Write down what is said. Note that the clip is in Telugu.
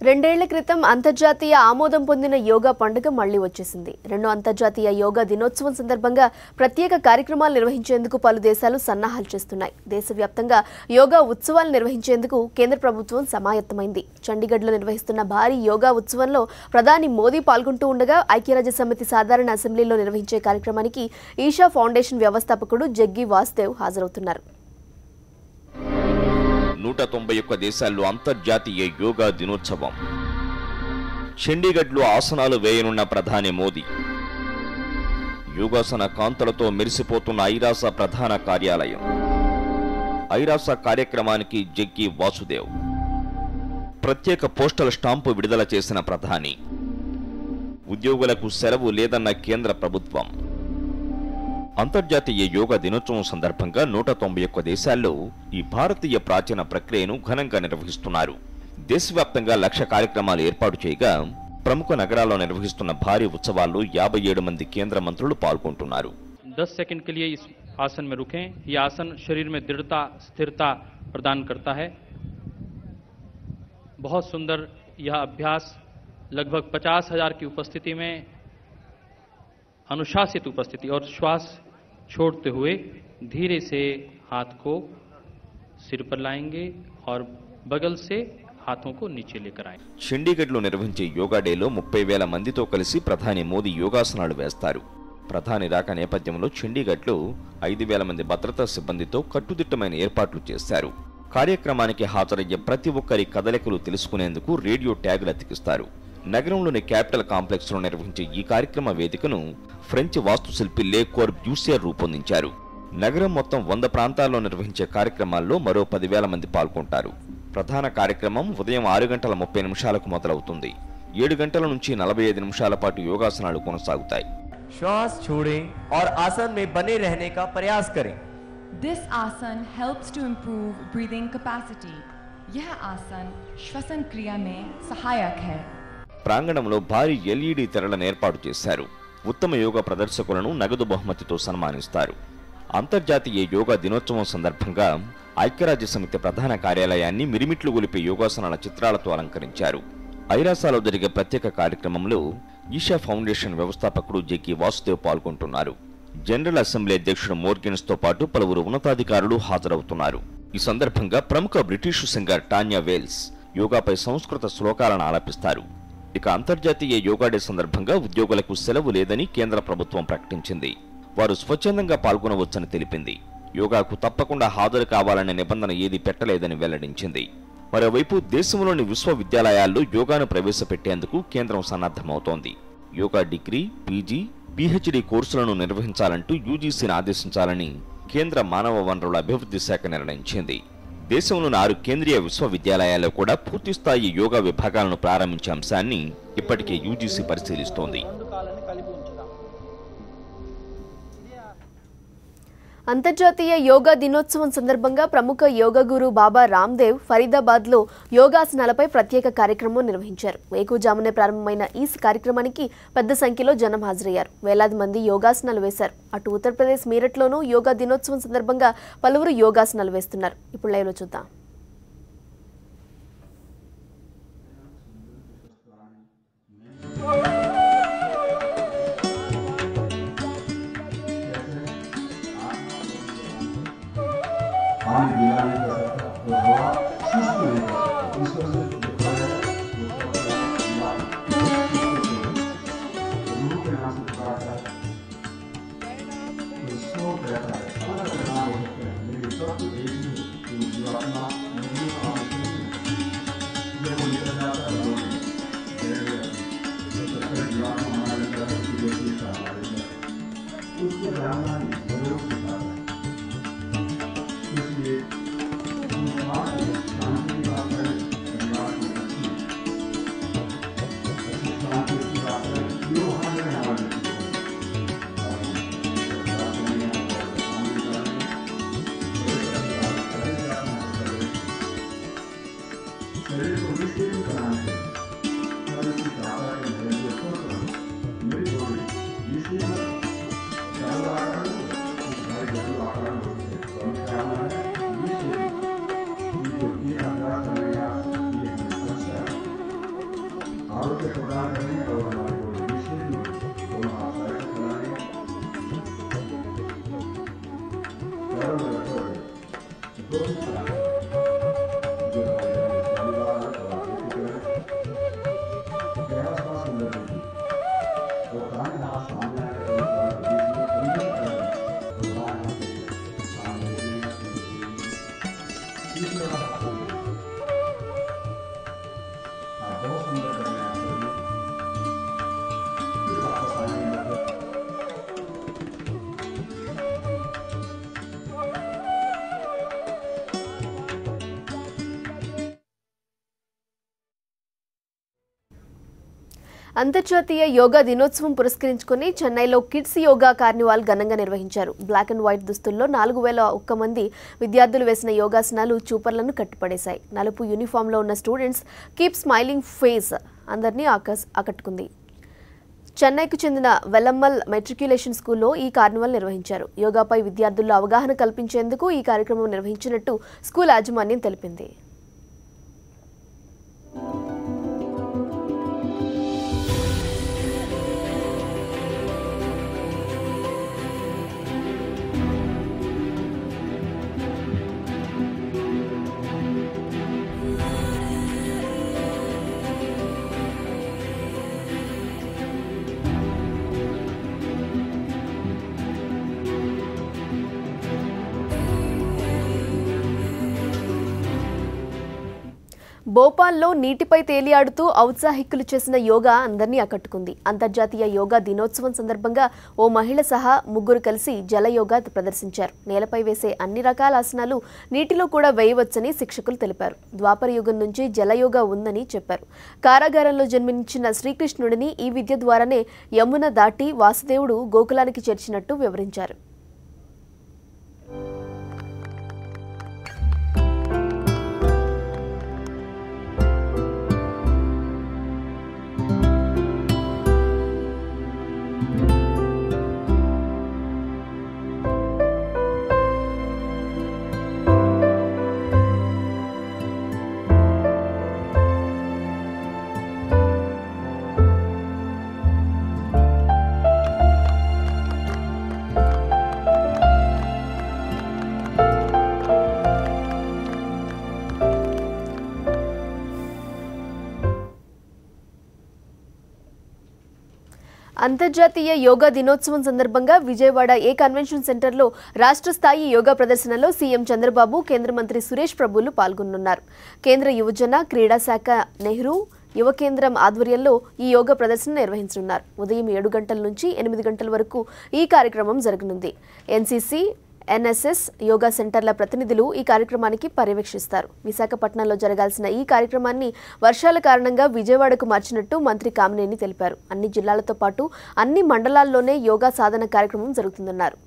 రెండేళ్ల క్రితం అంతర్జాతీయ ఆమోదం పొందిన యోగా పండుగ మళ్లీ వచ్చేసింది. రెండో అంతర్జాతీయ యోగా దినోత్సవం సందర్భంగా ప్రత్యేక కార్యక్రమాలు నిర్వహించేందుకు పలు దేశాలు సన్నాహాలు చేస్తున్నాయి. దేశవ్యాప్తంగా యోగా ఉత్సవాలు నిర్వహించేందుకు కేంద్ర ప్రభుత్వం సమాయత్తమైంది. చండీగఢ్లో నిర్వహిస్తున్న భారీ యోగా ఉత్సవంలో ప్రధాని మోదీ పాల్గొంటూ ఉండగా ఐక్యరాజ్యసమితి సాధారణ అసెంబ్లీలో నిర్వహించే కార్యక్రమానికి ఈషా ఫౌండేషన్ వ్యవస్థాపకుడు జగ్గి వాసుదేవ్ హాజరవుతున్నారు. 191 దేశాల్లో అంతర్జాతీయ యోగా దినోత్సవం. చండీగఢ్లో ఆసనాలు వేయనున్న ప్రధాని మోదీ. యోగాసన కాంతులతో మెరిసిపోతున్న ఐరాస ప్రధాన కార్యాలయం. ఐరాస కార్యక్రమానికి జగ్గి వాసుదేవ్. ప్రత్యేక పోస్టల్ స్టాంపు విడుదల చేసిన ప్రధాని. ఉద్యోగులకు సెలవు లేదన్న కేంద్ర ప్రభుత్వం. అంతర్జాతీయ యోగా దినోత్సవం సందర్భంగా 191 దేశాల్లో ఈ భారతీయ ప్రాచీన ప్రక్రియను ఘనంగా నిర్వహిస్తున్నారు. దేశవ్యాప్తంగా 1,00,000 కార్యక్రమాలు ఏర్పాటు చేయగా ప్రముఖ నగరాల్లో నిర్వహిస్తున్న భారీ ఉత్సవాల్లో 57 మంది కేంద్ర మంత్రులు పాల్గొంటున్నారు. 10 सेकंड के लिए इस आसन में रुकें. ये आसन शरीर में दृढ़ता, स्थिरता प्रदान करता है. बहुत सुंदर यह अभ्यास लगभग 50,000 की उपस्थिति में अनुशासित उपस्थिति और श्वास छोड़ते हुए धीरे से हाथ को सिर पर लाएंगे और बगल से हाथों को नीचे लेकर आएंगे. చండీగఢ్లో నిర్వహించే యోగా డేలో 30,000 మందితో కలిసి ప్రధాని మోదీ యోగాసనాలు వేస్తారు. ప్రధాని రాక నేపథ్యంలో చండీగఢ్లో 5,000 మంది భద్రతా సిబ్బందితో కట్టుదిట్టమైన ఏర్పాట్లు చేశారు. కార్యక్రమానికి హాజరయ్యే ప్రతి ఒక్కరి కదలికలు తెలుసుకునేందుకు రేడియో ట్యాగులు అతికిస్తారు. నగరంలోని క్యాపిటల్ కాంప్లెక్స్ లో నిర్వహించే ఈ కార్యక్రమ వేదికను ఫ్రెంచ్ వాస్తుశిల్పి లే కోర్బ్యూసియర్ రూపొందించారు. నగరం మొత్తం 100 ప్రాంతాల్లో నిర్వహించే కార్యక్రమాల్లో మరో 10,000 మంది పాల్గొంటారు. ప్రధాన కార్యక్రమం ఉదయం 6:30 మొదలవుతుంది. 7 గంటల నుంచి 45 నిమిషాల పాటు యోగాసనాలు కొనసాగుతాయి. श्वास छोड़ें और आसन में बने रहने का प्रयास करें. This आसन helps to improve breathing capacity. यह आसन श्वसन क्रिया में सहायक है. ప్రాంగణంలో భారీ LED తెరలను ఏర్పాటు చేశారు. ఉత్తమ యోగా ప్రదర్శకులను నగదు బహుమతితో సన్మానిస్తారు. అంతర్జాతీయ యోగా దినోత్సవం సందర్భంగా ఐక్యరాజ్యసమితి ప్రధాన కార్యాలయాన్ని మిరిమిట్లు గొలిపే యోగాసనాల చిత్రాలతో అలంకరించారు. ఐరాసాలో జరిగే ప్రత్యేక కార్యక్రమంలో ఈషా ఫౌండేషన్ వ్యవస్థాపకుడు జగ్గి వాసుదేవ్ పాల్గొంటున్నారు. జనరల్ అసెంబ్లీ అధ్యక్షుడు మోర్గెన్స్ తో పాటు పలువురు ఉన్నతాధికారులు హాజరవుతున్నారు. ఈ సందర్భంగా ప్రముఖ బ్రిటిష్ సింగర్ టాన్యా వేల్స్ యోగాపై సంస్కృత శ్లోకాలను ఆలపిస్తారు. ఇక అంతర్జాతీయ యోగా డే సందర్భంగా ఉద్యోగులకు సెలవు లేదని కేంద్ర ప్రభుత్వం ప్రకటించింది. వారు స్వచ్ఛందంగా పాల్గొనవచ్చని తెలిపింది. యోగాకు తప్పకుండా హాజరు కావాలనే నిబంధన ఏదీ పెట్టలేదని వెల్లడించింది. మరోవైపు దేశంలోని విశ్వవిద్యాలయాల్లో యోగాను ప్రవేశపెట్టేందుకు కేంద్రం సన్నద్ధమవుతోంది. యోగా డిగ్రీ, పీజీ, పీహెచ్డీ కోర్సులను నిర్వహించాలంటూ యూజీసీని ఆదేశించాలని కేంద్ర మానవ వనరుల అభివృద్ధి శాఖ నిర్ణయించింది. దేశంలోని 6 కేంద్రీయ విశ్వవిద్యాలయాల్లో కూడా పూర్తిస్థాయి యోగా విభాగాలను ప్రారంభించే అంశాన్ని ఇప్పటికే యూజీసీ పరిశీలిస్తోంది. అంతర్జాతీయ యోగా దినోత్సవం సందర్భంగా ప్రముఖ యోగా గురు బాబా రామ్దేవ్ ఫరీదాబాద్లో యోగాసనాలపై ప్రత్యేక కార్యక్రమం నిర్వహించారు. వేకువజామునే ప్రారంభమైన ఈ కార్యక్రమానికి పెద్ద సంఖ్యలో జనం హాజరయ్యారు. వేలాది మంది యోగాసనాలు వేశారు. అటు ఉత్తరప్రదేశ్ మీరట్లోనూ యోగా దినోత్సవం సందర్భంగా పలువురు యోగాసనాలు వేస్తున్నారు. ఇప్పుడు లైవ్లో చూద్దాం. అంతర్జాతీయ యోగా దినోత్సవం పురస్కరించుకుని చెన్నైలో కిడ్స్ యోగా కార్నివాల్ ఘనంగా నిర్వహించారు. బ్లాక్ అండ్ వైట్ దుస్తుల్లో 4001 మంది విద్యార్థులు వేసిన యోగాసనాలు చూపర్లను కట్టిపడేశాయి. నలుపు యూనిఫామ్లో ఉన్న స్టూడెంట్స్ కీప్ స్మైలింగ్ ఫేస్ అందరినీ ఆకట్టుకుంది. చెన్నైకు చెందిన వెల్లమ్మల్ మెట్రిక్యులేషన్ స్కూల్లో ఈ కార్నివాల్ నిర్వహించారు. యోగాపై విద్యార్థుల్లో అవగాహన కల్పించేందుకు ఈ కార్యక్రమం నిర్వహించినట్టు స్కూల్ యాజమాన్యం తెలిపింది. భోపాల్లో నీటిపై తేలియాడుతూ ఔత్సాహికులు చేసిన యోగా అందరినీ ఆకట్టుకుంది. అంతర్జాతీయ యోగా దినోత్సవం సందర్భంగా ఓ మహిళ సహా ముగ్గురు కలిసి జల యోగా ప్రదర్శించారు. నేలపై వేసే అన్ని రకాల ఆసనాలు నీటిలో కూడా వేయవచ్చని శిక్షకులు తెలిపారు. ద్వాపర యుగం నుంచి జల యోగా ఉందని చెప్పారు. కారాగారంలో జన్మించిన శ్రీకృష్ణుడిని ఈ విద్య ద్వారానే యమున దాటి వాసుదేవుడు గోకులానికి చేర్చినట్టు వివరించారు. అంతర్జాతీయ యోగా దినోత్సవం సందర్భంగా విజయవాడ ఏ కన్వెన్షన్ సెంటర్లో రాష్ట్ర స్థాయి యోగా ప్రదర్శనలో సీఎం చంద్రబాబు, కేంద్ర మంత్రి సురేష్ ప్రభులు పాల్గొనున్నారు. కేంద్ర యువజన క్రీడా శాఖ నెహ్రూ యువ కేంద్రం ఆధ్వర్యంలో ఈ యోగా ప్రదర్శన నిర్వహించనున్నారు. ఉదయం 7 గంటల నుంచి 8 గంటల వరకు ఈ కార్యక్రమం జరగనుంది. ఎన్సీసీ, ఎన్ఎస్ఎస్ యోగా సెంటర్ల ప్రతినిధులు ఈ కార్యక్రమానికి పర్యవేక్షిస్తారు. విశాఖపట్నంలో జరగాల్సిన ఈ కార్యక్రమాన్ని వర్షాల కారణంగా విజయవాడకు మార్చినట్టు మంత్రి కామినేని తెలిపారు. అన్ని జిల్లాలతో పాటు అన్ని మండలాల్లోనే యోగా సాధన కార్యక్రమం జరుగుతుందన్నారు.